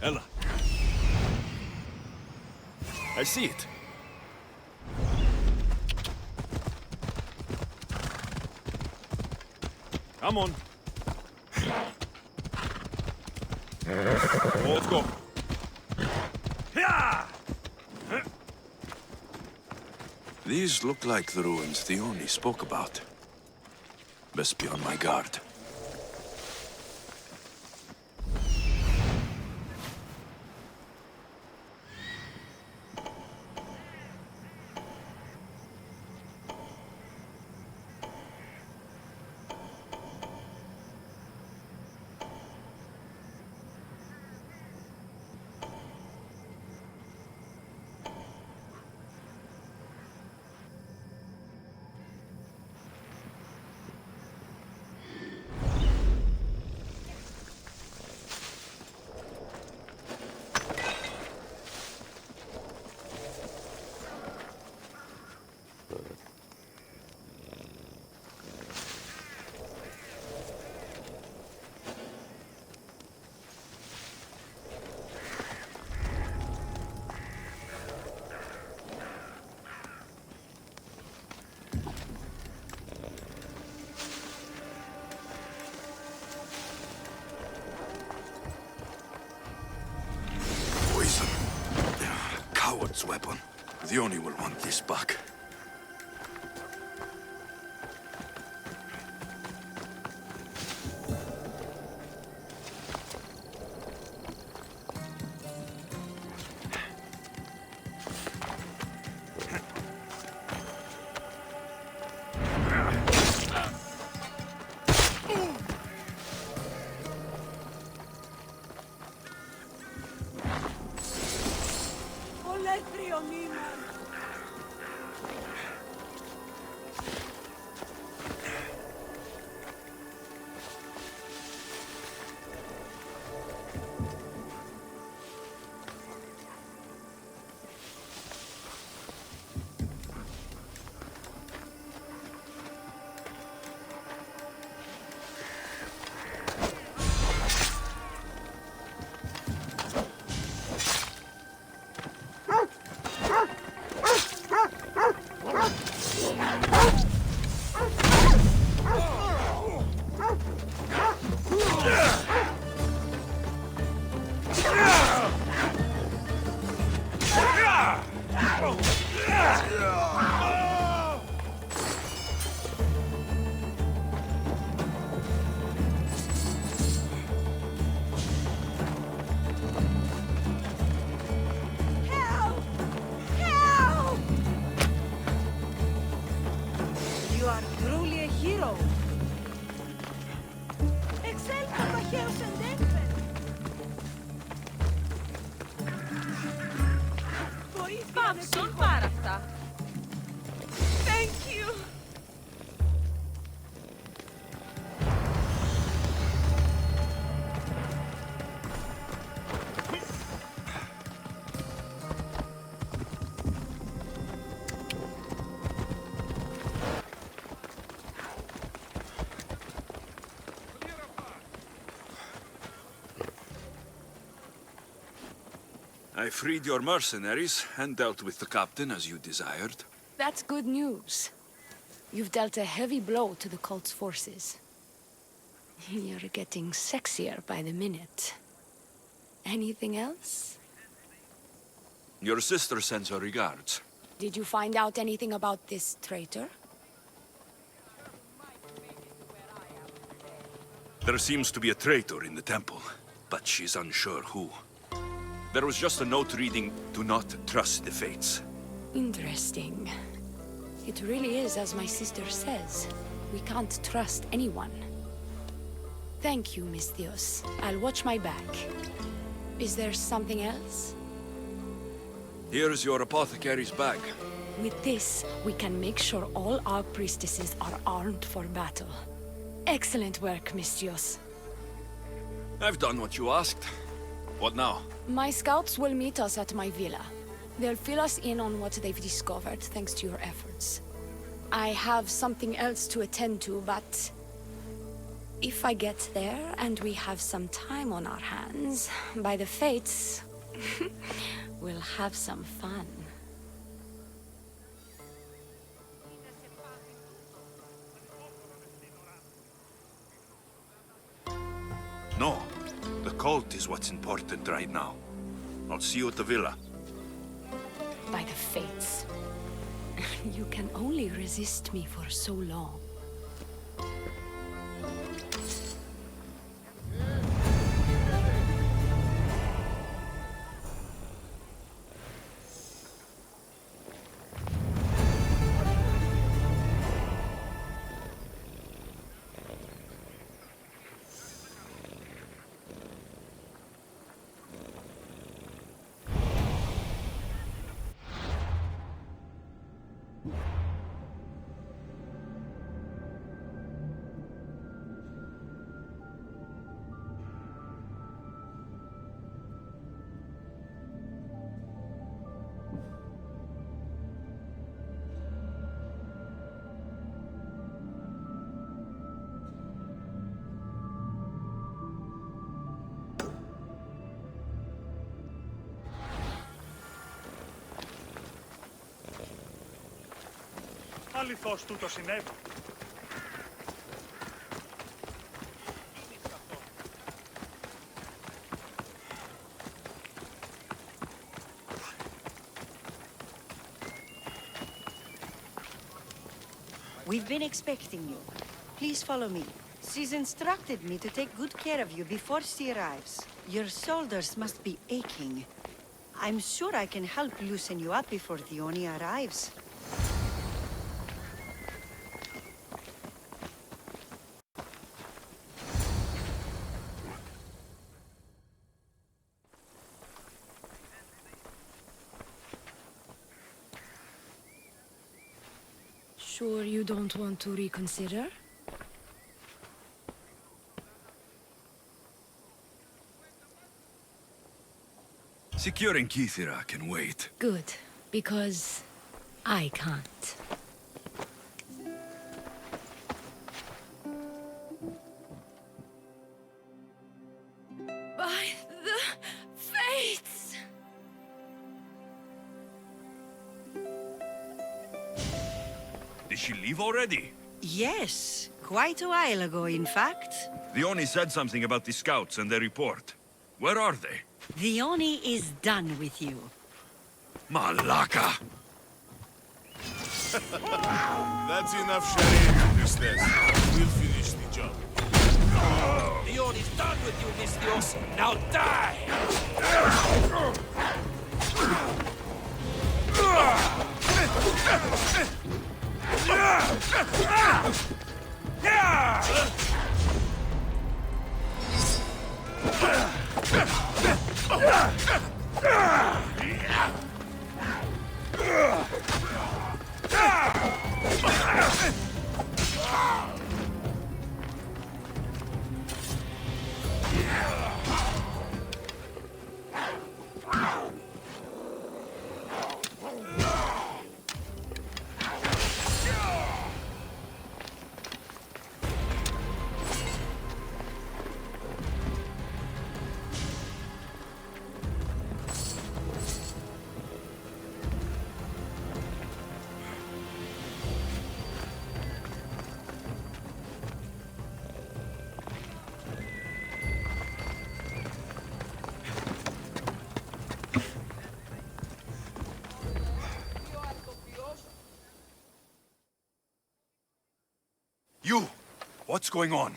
Ella. I see it. Come on. Let's go. These look like the ruins Theoni spoke about. Best be on my guard. Coward's weapon. Theoni will want this back. I freed your mercenaries and dealt with the captain as you desired. That's good news. You've dealt a heavy blow to the cult's forces. You're getting sexier by the minute. Anything else? Your sister sends her regards. Did you find out anything about this traitor? There seems to be a traitor in the temple, but she's unsure who. There was just a note reading, "Do not trust the fates." Interesting. It really is as my sister says. We can't trust anyone. Thank you, Miss Theos. I'll watch my back. Is there something else? Here's your apothecary's bag. With this, we can make sure all our priestesses are armed for battle. Excellent work, Miss Theos. I've done what you asked. What now? My scouts will meet us at my villa. They'll fill us in on what they've discovered, thanks to your efforts. I have something else to attend to, but... If I get there and we have some time on our hands, by the fates, we'll have some fun. No, the cult is what's important right now. I'll see you at the villa. By the fates. You can only resist me for so long. Αληθώς τούτο συνέβη. We've been expecting you. Please follow me. She's instructed me to take good care of you before she arrives. Your shoulders must be aching. I'm sure I can help loosen you up before the Oni arrives. Sure you don't want to reconsider? Securing Kithira can wait. Good, because I can't. By the fates! Did she leave already? Yes, quite a while ago, in fact. The Oni said something about the scouts and their report. Where are they? The Oni is done with you. Malaka! That's enough charade, Priestess. We'll finish the job. The Oni's done with you, Mistios. Now die! You! What's going on?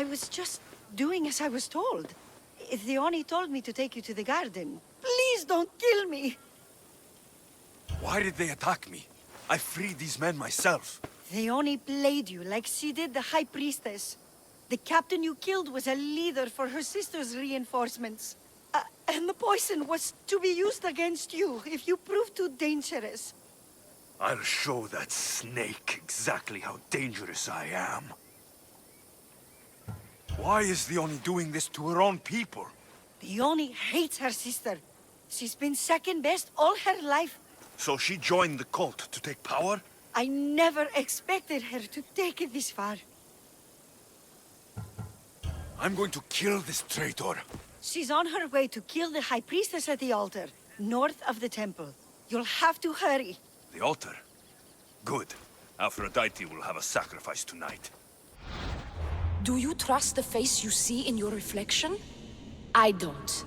I was just doing as I was told. The Oni told me to take you to the garden. Please don't kill me! Why did they attack me? I freed these men myself. The Oni played you like she did the High Priestess. The captain you killed was a leader for her sister's reinforcements. And the poison was to be used against you if you prove too dangerous. I'll show that snake exactly how dangerous I am. Why is the Oni doing this to her own people? The Oni hates her sister. She's been second best all her life. So she joined the cult to take power? I never expected her to take it this far. I'm going to kill this traitor. She's on her way to kill the High Priestess at the altar, north of the temple. You'll have to hurry. The altar? Good. Aphrodite will have a sacrifice tonight. Do you trust the face you see in your reflection? I don't.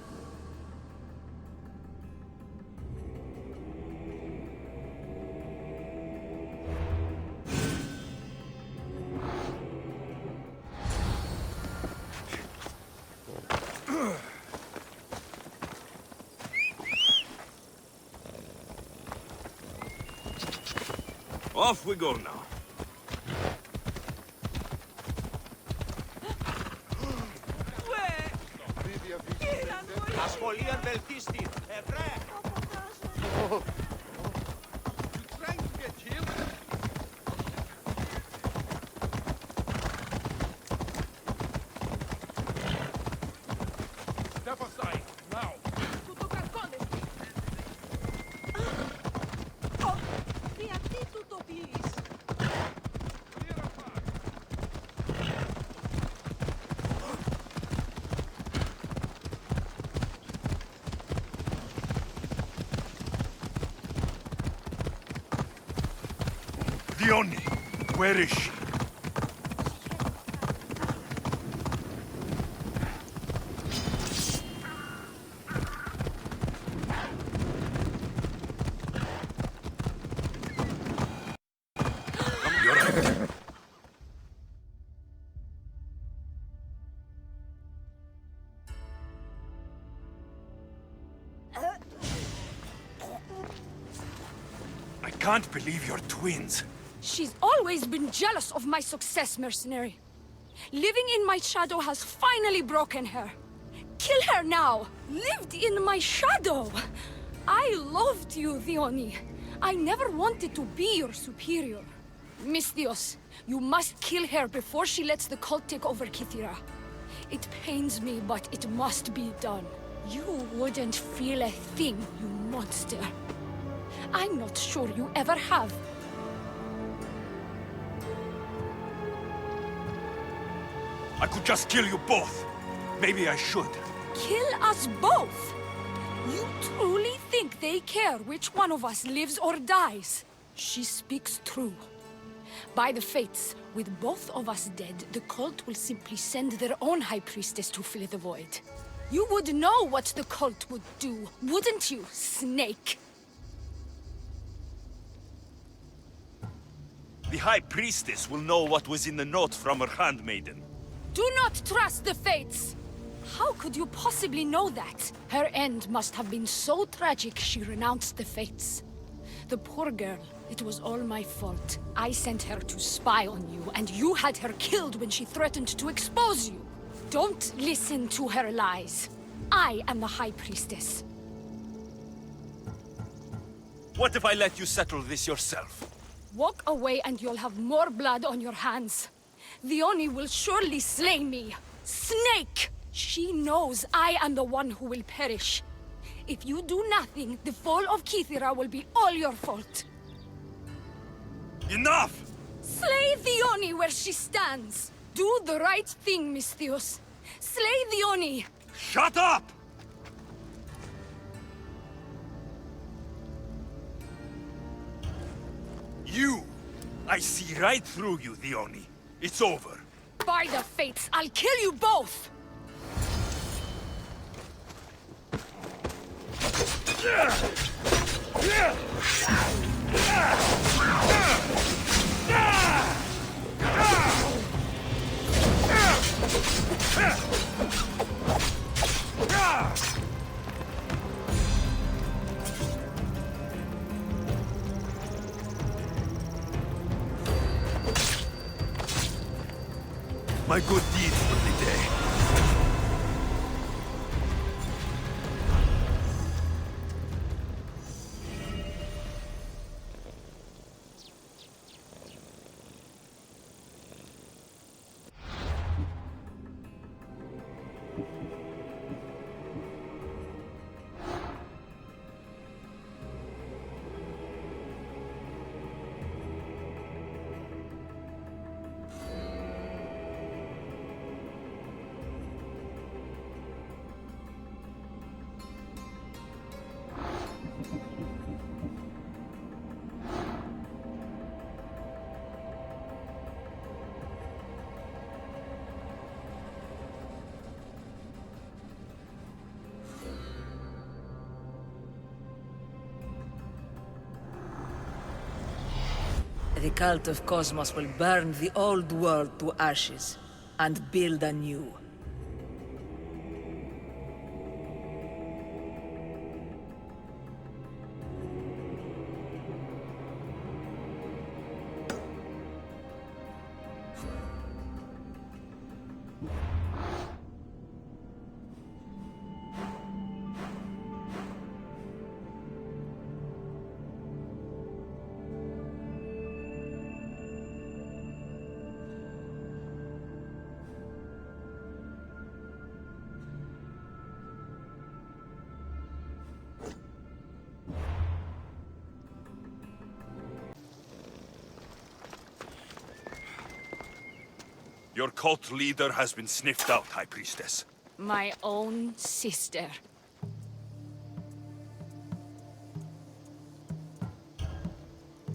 Off we go now. Ασχολίαν βελτίστη. Ευρέ! Step aside, now. Γιατί του το πεις? Dione, where is she? You're right. I can't believe you're twins. She's always been jealous of my success, mercenary. Living in my shadow has finally broken her. Kill her now! Lived in my shadow! I loved you, Dione. I never wanted to be your superior. Misthios, you must kill her before she lets the cult take over Kythera. It pains me, but it must be done. You wouldn't feel a thing, you monster. I'm not sure you ever have. I could just kill you both. Maybe I should. Kill us both? You truly think they care which one of us lives or dies? She speaks true. By the fates, with both of us dead, the cult will simply send their own High Priestess to fill the void. You would know what the cult would do, wouldn't you, Snake? The High Priestess will know what was in the note from her handmaiden. Do not trust the fates! How could you possibly know that? Her end must have been so tragic she renounced the fates. The poor girl, it was all my fault. I sent her to spy on you, and you had her killed when she threatened to expose you. Don't listen to her lies. I am the High Priestess. What if I let you settle this yourself? Walk away and you'll have more blood on your hands. Dione will surely slay me. Snake! She knows I am the one who will perish. If you do nothing, the fall of Kythera will be all your fault. Enough! Slay Dione where she stands. Do the right thing, Misthios. Slay Dione. Shut up! You! I see right through you, Dione. It's over. By the fates, I'll kill you both! My good deed for the day. The cult of Cosmos will burn the old world to ashes and build a new. Your cult leader has been sniffed out, High Priestess. My own sister.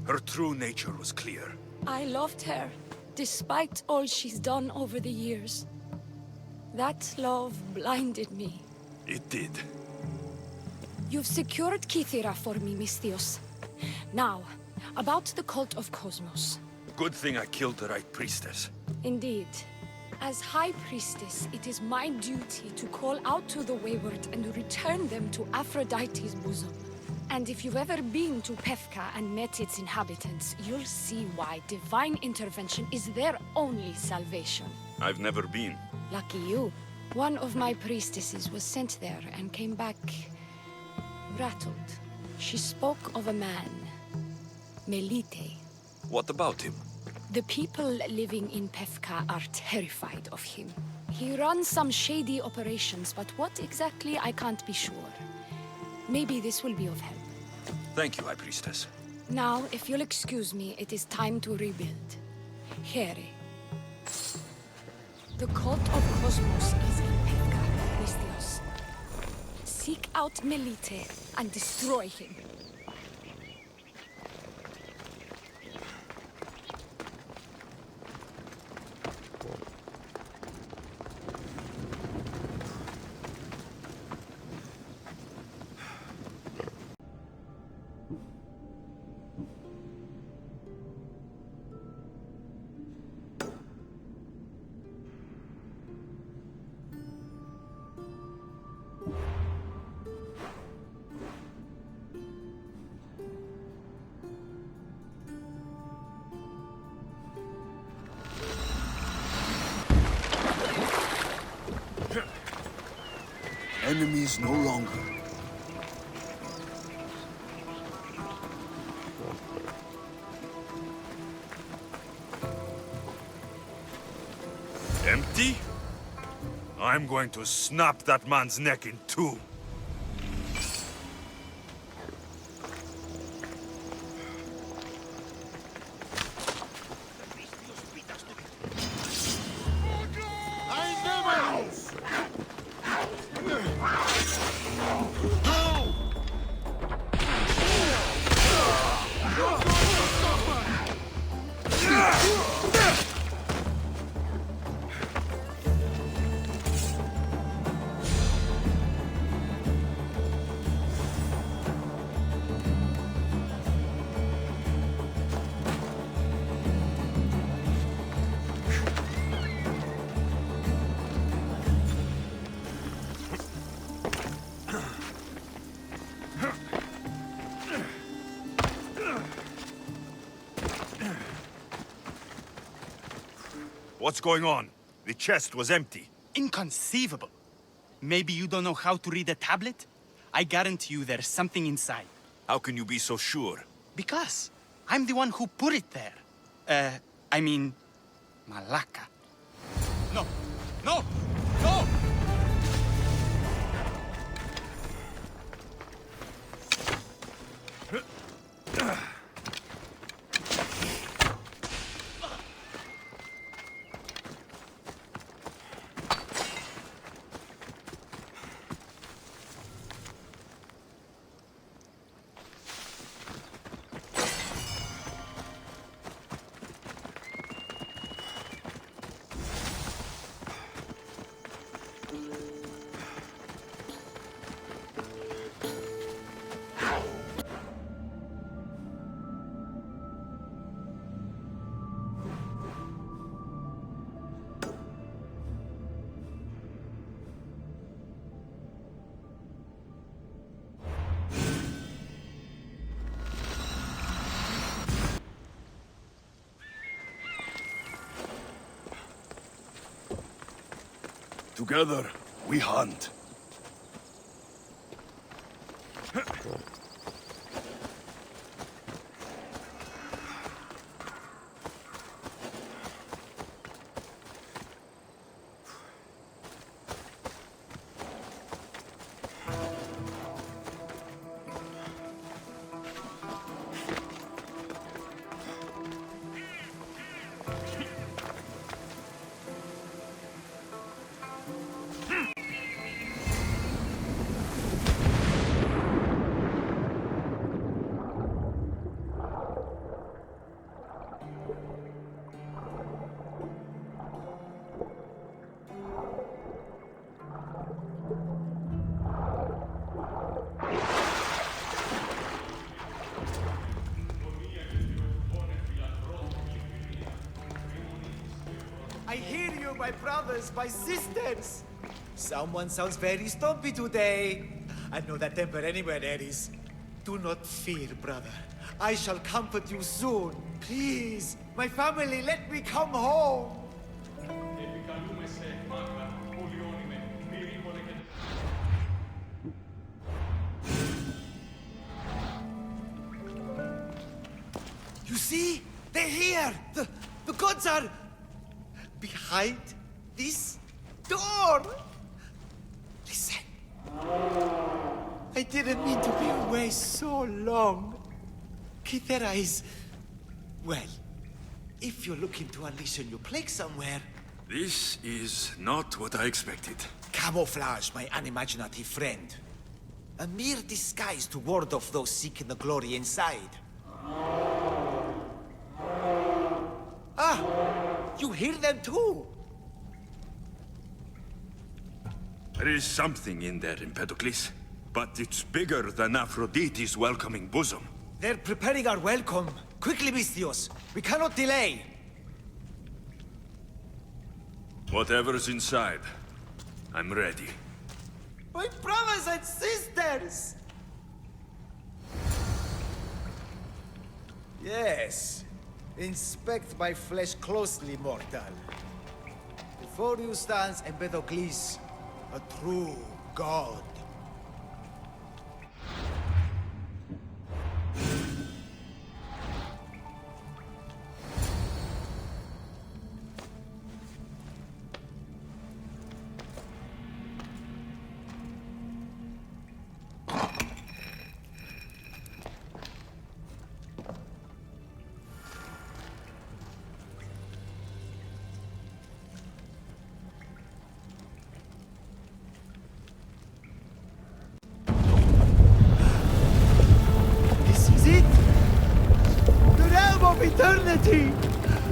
Her true nature was clear. I loved her, despite all she's done over the years. That love blinded me. It did. You've secured Kythera for me, Misthios. Now, about the cult of Cosmos. Good thing I killed the right priestess. Indeed. As High Priestess, it is my duty to call out to the wayward and return them to Aphrodite's bosom. And if you've ever been to Pefka and met its inhabitants, you'll see why divine intervention is their only salvation. I've never been. Lucky you. One of my priestesses was sent there and came back rattled. She spoke of a man, Melite. What about him? The people living in Pefka are terrified of him. He runs some shady operations, but what exactly I can't be sure. Maybe this will be of help. Thank you, High Priestess. Now, if you'll excuse me, it is time to rebuild. Here. The cult of Cosmos is in Pefka, Misthios. Seek out Melite and destroy him. Enemies no longer. Empty? I'm going to snap that man's neck in two. What's going on? The chest was empty. Inconceivable. Maybe you don't know how to read a tablet? I guarantee you there's something inside. How can you be so sure? Because I'm the one who put it there. I mean, Malaka. No! No! No! Together, we hunt. I hear you, my brothers, my sisters. Someone sounds very stumpy today. I know that temper anywhere there is. Do not fear, brother. I shall comfort you soon. Please, my family, let me come home. You see? They're here! The gods are behind this door! Listen. I didn't mean to be away so long. Kithera is... well, if you're looking to unleash a new plague somewhere... This is not what I expected. Camouflage, my unimaginative friend. A mere disguise to ward off those seeking the glory inside. Ah! You hear them too? There is something in there, Empedocles. But it's bigger than Aphrodite's welcoming bosom. They're preparing our welcome. Quickly, Misthios. We cannot delay. Whatever's inside, I'm ready. My brothers and sisters! Yes. Inspect my flesh closely, mortal. Before you stands Empedocles, a true god. Eternity!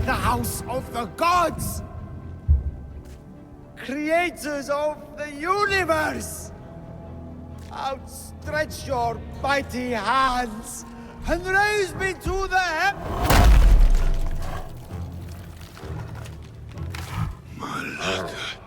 The house of the gods! Creators of the universe! Outstretch your mighty hands and raise me to the Malaka.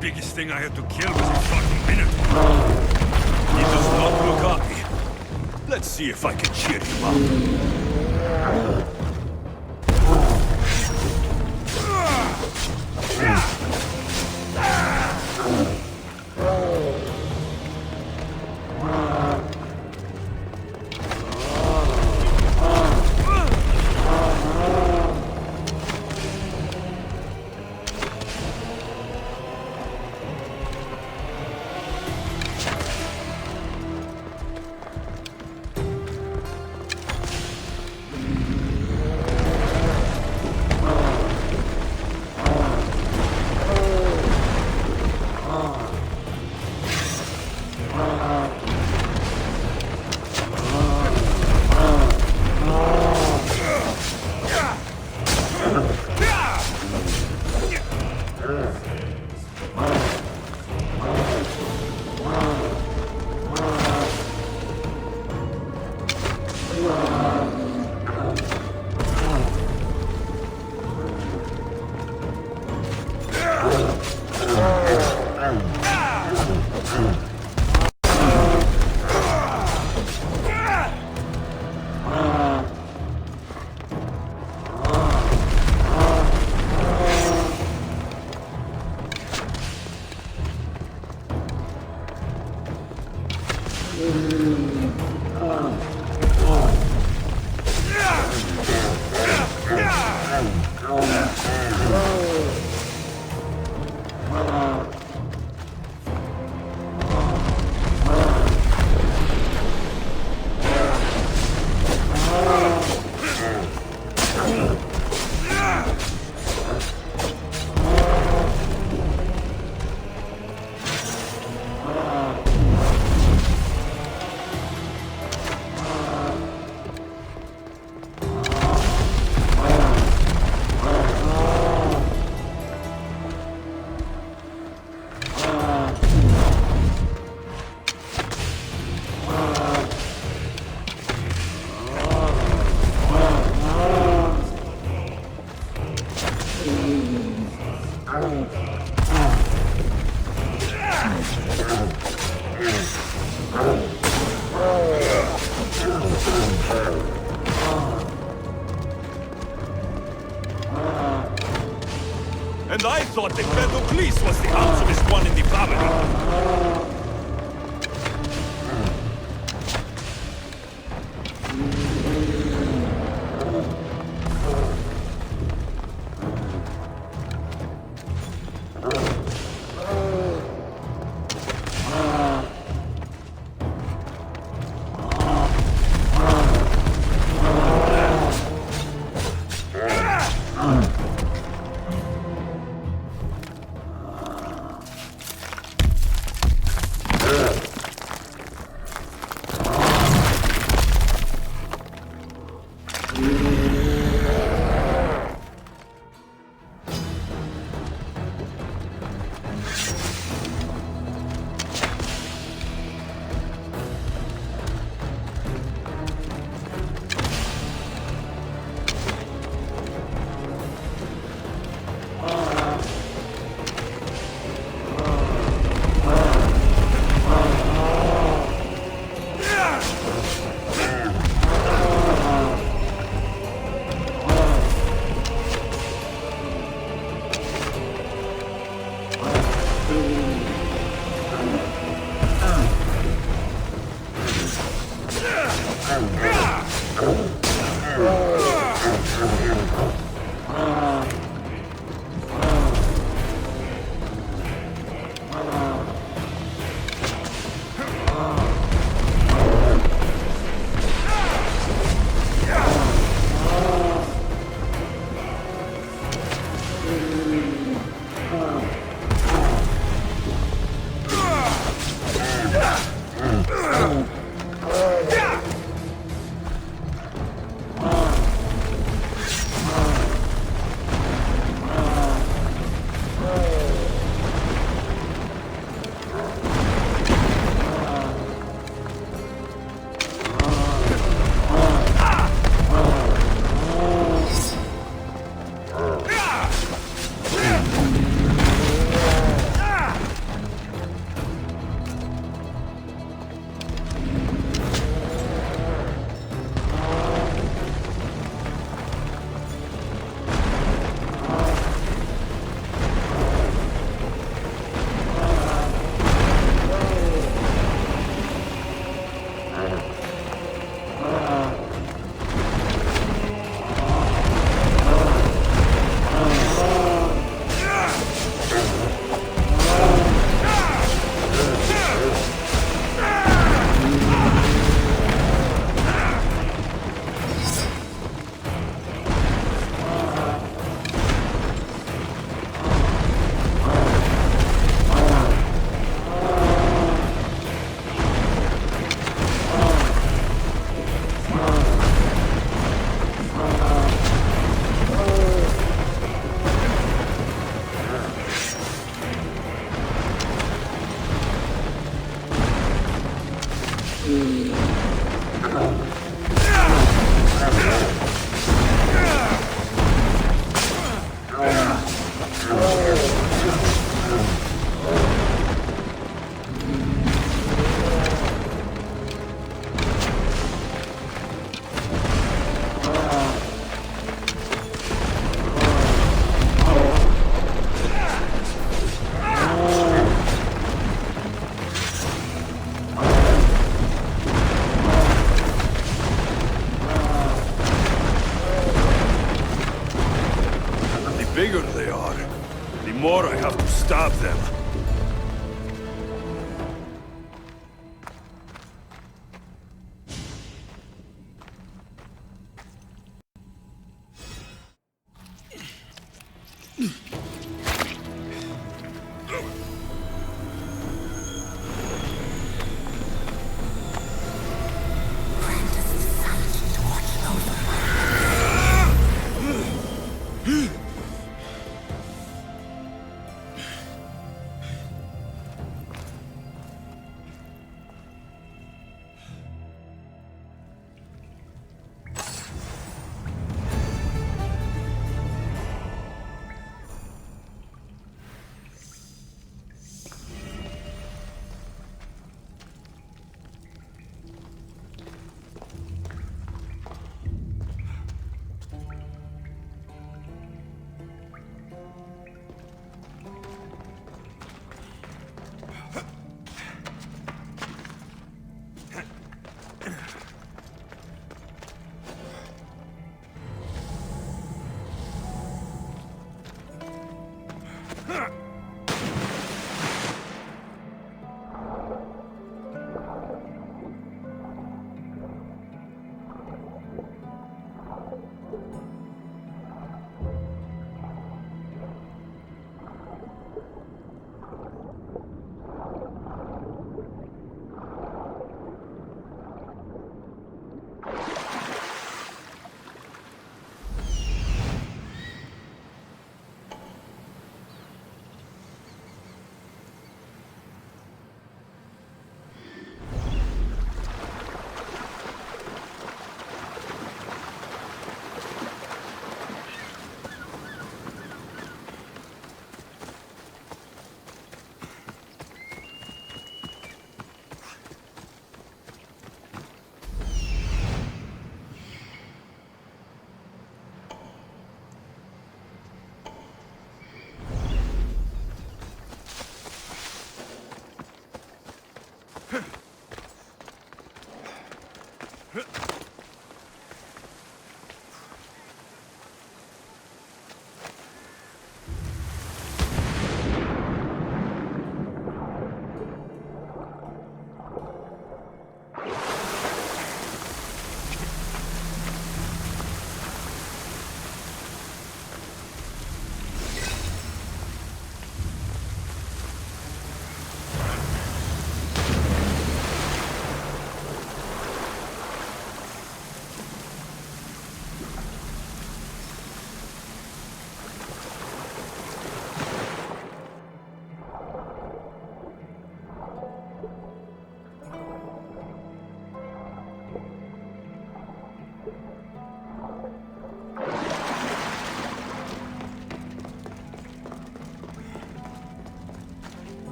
Biggest thing I had to kill was a fucking Minotaur. He does not look happy. Let's see if I can cheer him up. And I thought that Pedocles was the handsomest one in the family. bigger they are, the more I have to stab them.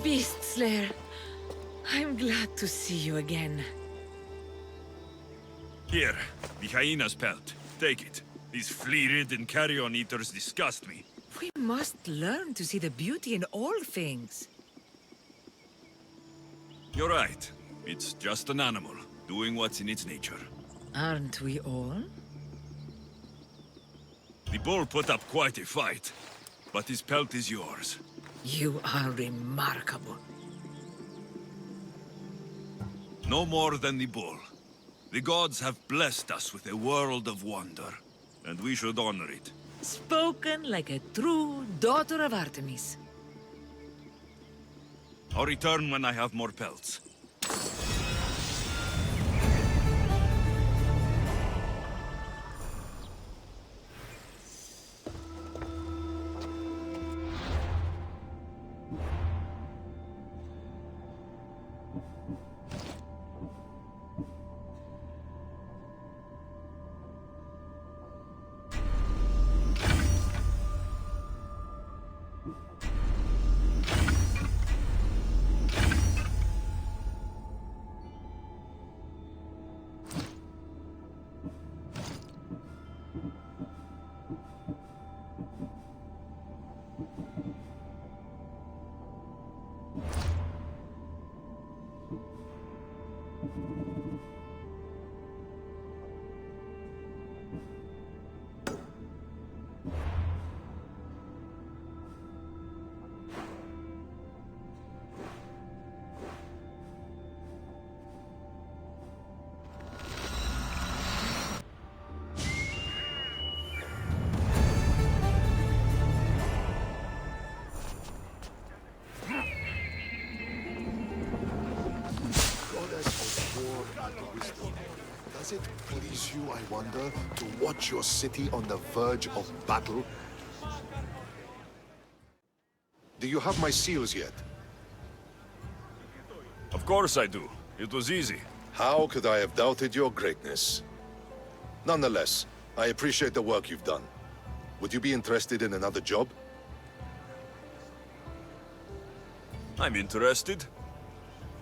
Beast Slayer, I'm glad to see you again. Here, the hyena's pelt. Take it. These flea-ridden carrion eaters disgust me. We must learn to see the beauty in all things. You're right. It's just an animal, doing what's in its nature. Aren't we all? The bull put up quite a fight, but his pelt is yours. You are remarkable. No more than the bull. The gods have blessed us with a world of wonder, and we should honor it. Spoken like a true daughter of Artemis. I'll return when I have more pelts. Does it please you, I wonder, to watch your city on the verge of battle? Do you have my seals yet? Of course I do. It was easy. How could I have doubted your greatness? Nonetheless, I appreciate the work you've done. Would you be interested in another job? I'm interested.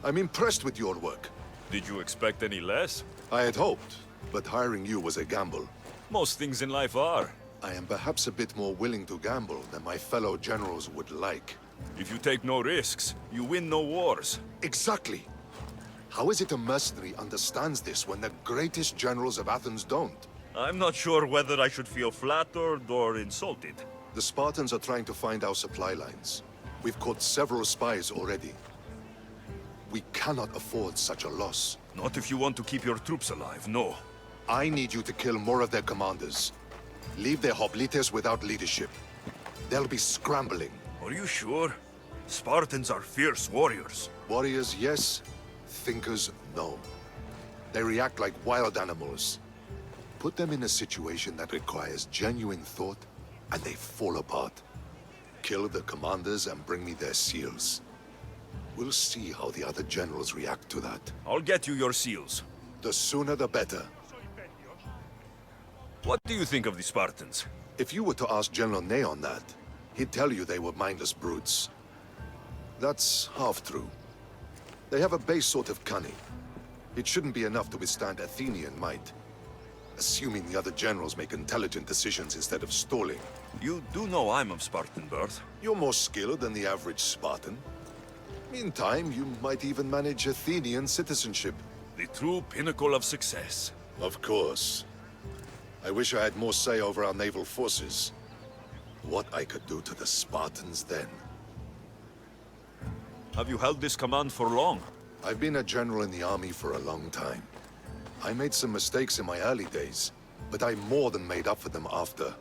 I'm impressed with your work. Did you expect any less? I had hoped, but hiring you was a gamble. Most things in life are. I am perhaps a bit more willing to gamble than my fellow generals would like. If you take no risks, you win no wars. Exactly. How is it a mercenary understands this when the greatest generals of Athens don't? I'm not sure whether I should feel flattered or insulted. The Spartans are trying to find our supply lines. We've caught several spies already. We cannot afford such a loss. Not if you want to keep your troops alive, no. I need you to kill more of their commanders. Leave their hoplites without leadership. They'll be scrambling. Are you sure? Spartans are fierce warriors. Warriors, yes. Thinkers, no. They react like wild animals. Put them in a situation that requires genuine thought, and they fall apart. Kill the commanders and bring me their seals. We'll see how the other generals react to that. I'll get you your seals. The sooner the better. What do you think of the Spartans? If you were to ask General Neon that, he'd tell you they were mindless brutes. That's half true. They have a base sort of cunning. It shouldn't be enough to withstand Athenian might. Assuming the other generals make intelligent decisions instead of stalling. You do know I'm of Spartan birth. You're more skilled than the average Spartan. In time, you might even manage Athenian citizenship. The true pinnacle of success. Of course. I wish I had more say over our naval forces. What I could do to the Spartans then. Have you held this command for long? I've been a general in the army for a long time. I made some mistakes in my early days, but I more than made up for them after.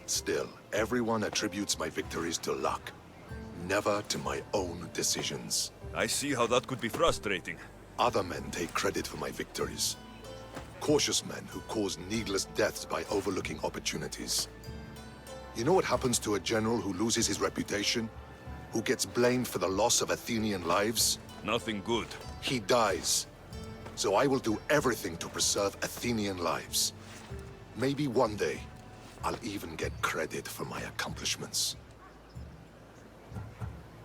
Still, everyone attributes my victories to luck. Never to my own decisions. I see how that could be frustrating. Other men take credit for my victories. Cautious men who cause needless deaths by overlooking opportunities. You know what happens to a general who loses his reputation? Who gets blamed for the loss of Athenian lives? Nothing good. He dies. So I will do everything to preserve Athenian lives. Maybe one day, I'll even get credit for my accomplishments.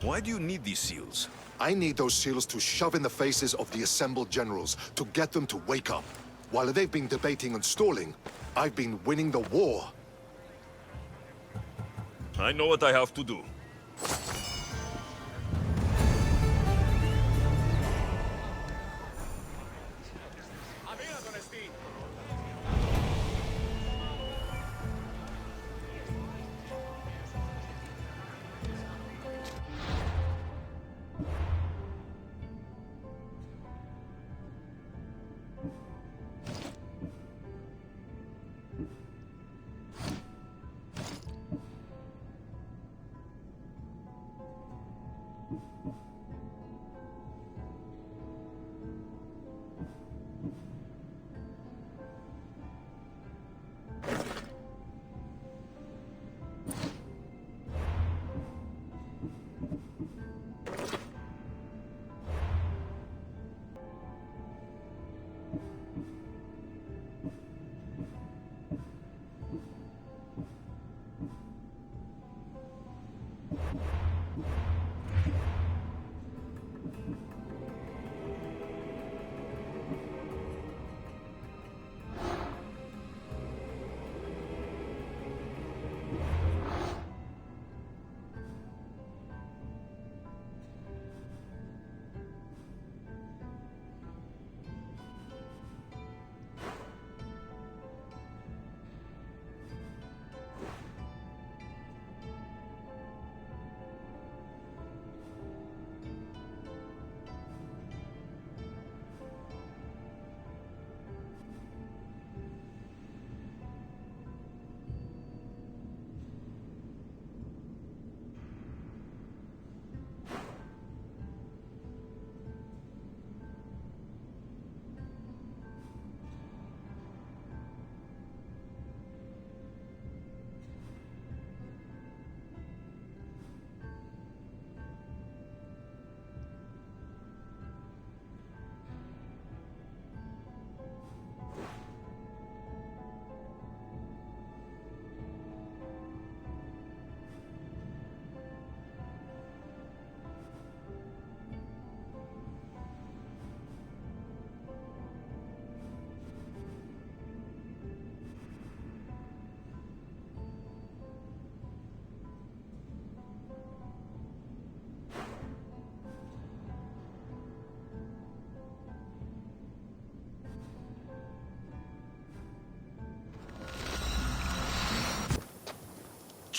Why do you need these seals? I need those seals to shove in the faces of the assembled generals, to get them to wake up. While they've been debating and stalling, I've been winning the war. I know what I have to do.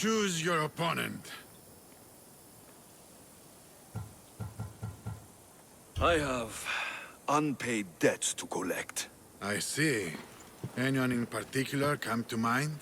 Choose your opponent. I have unpaid debts to collect. I see. Anyone in particular come to mind?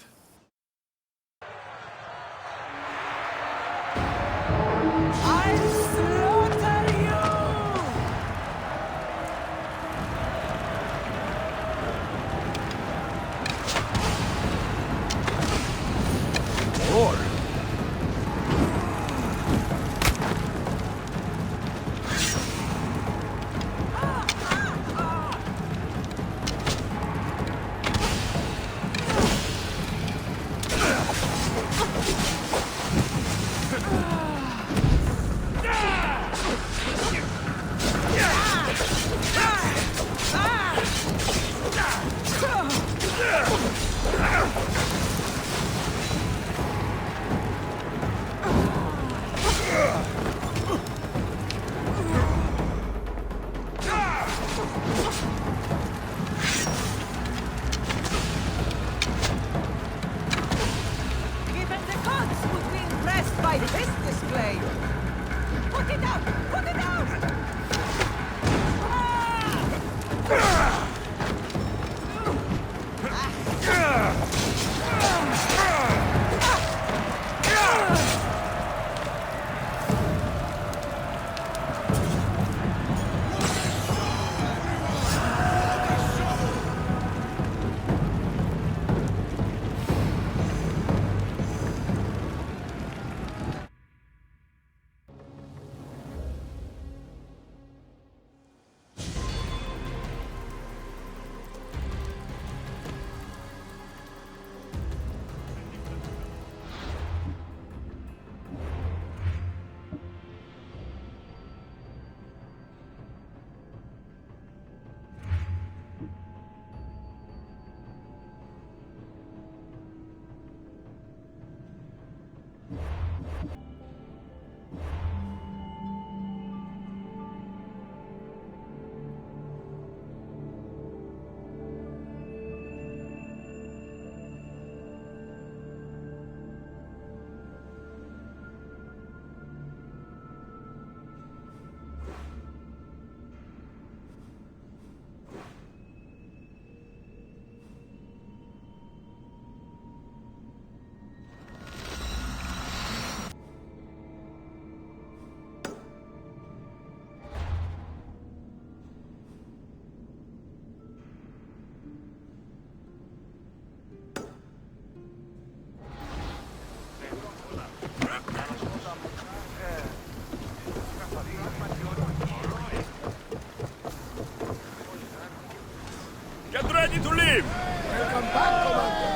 ready to leave! Welcome back, Commander.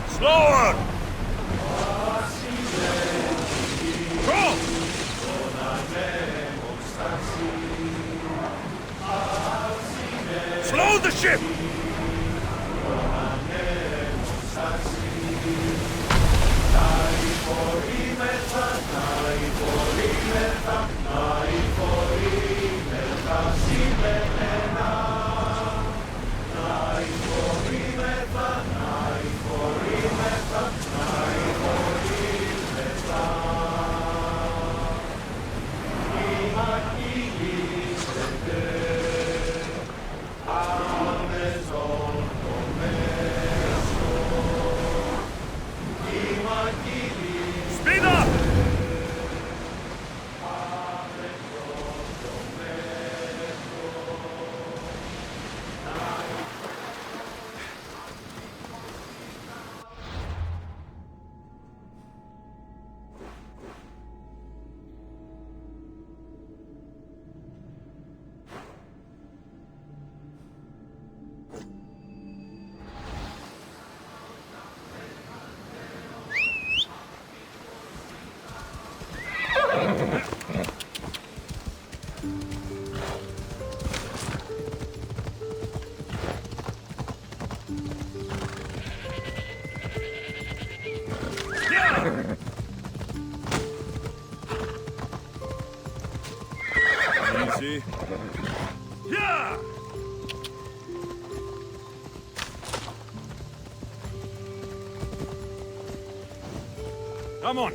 Slower! Go! Slow the ship! Speed up! Easy. Yeah! Come on.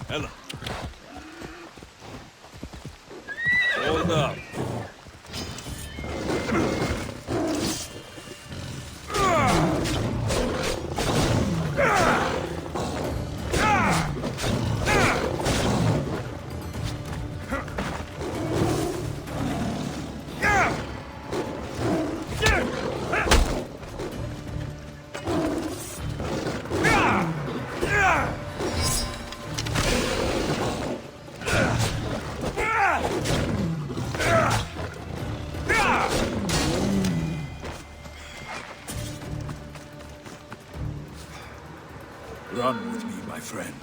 Ella. Hold up. Run with me, my friend.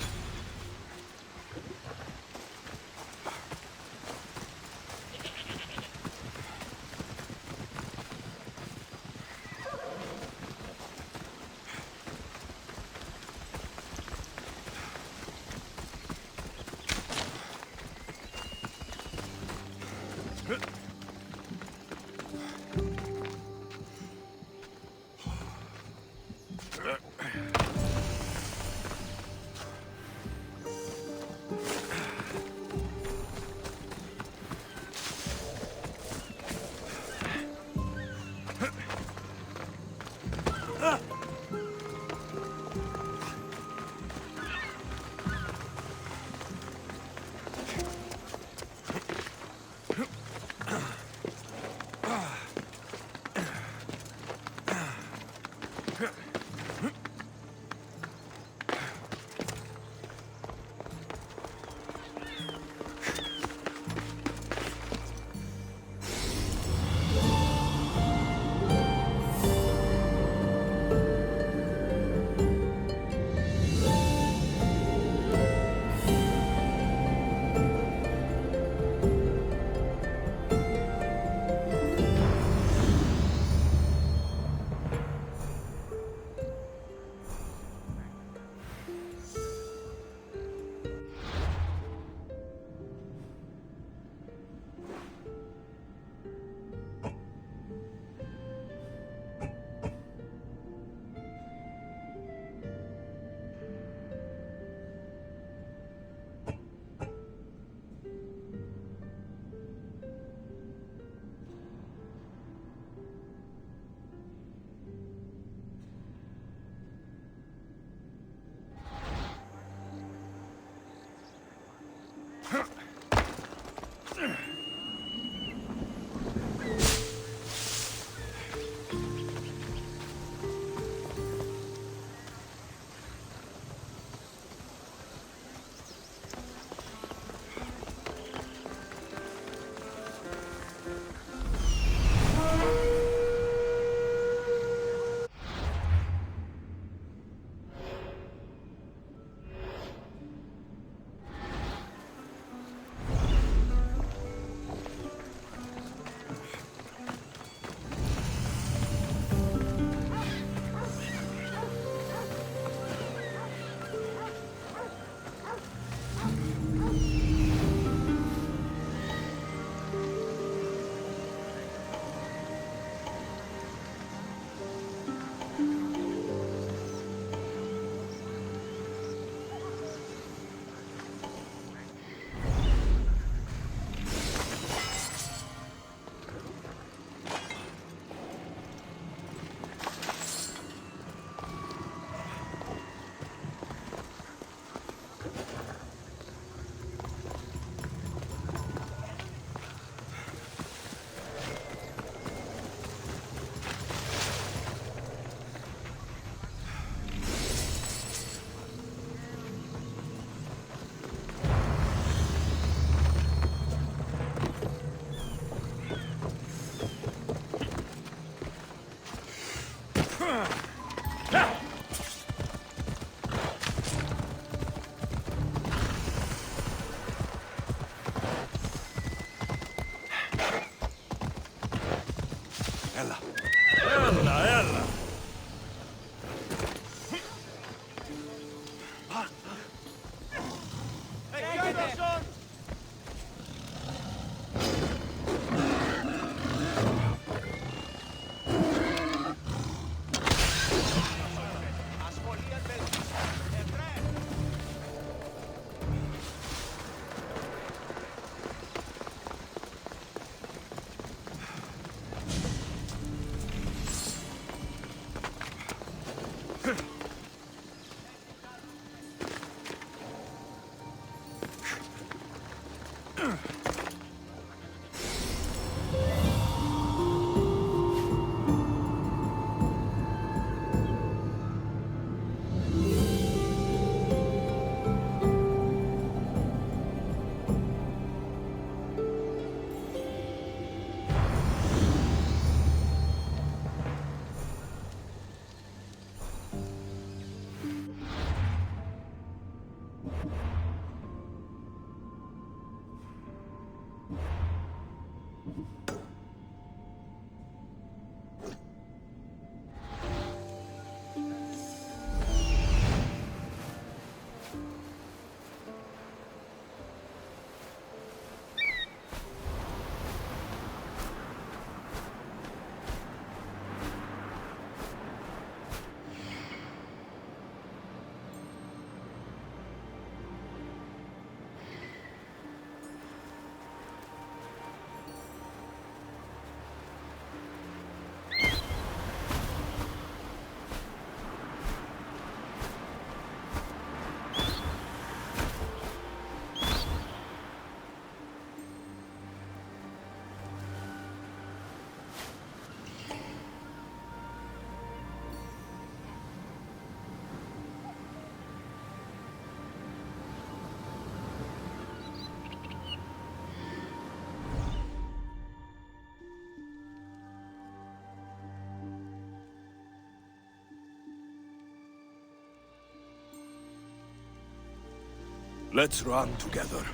Let's run together.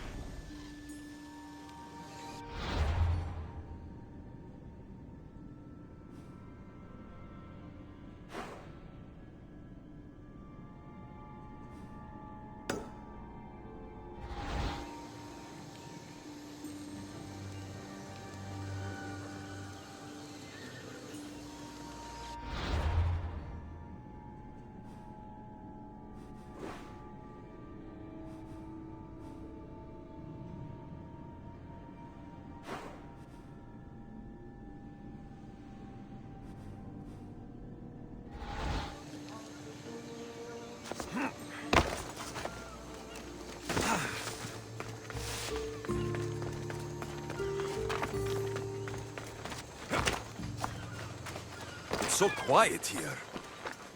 So quiet here.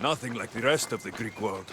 Nothing like the rest of the Greek world.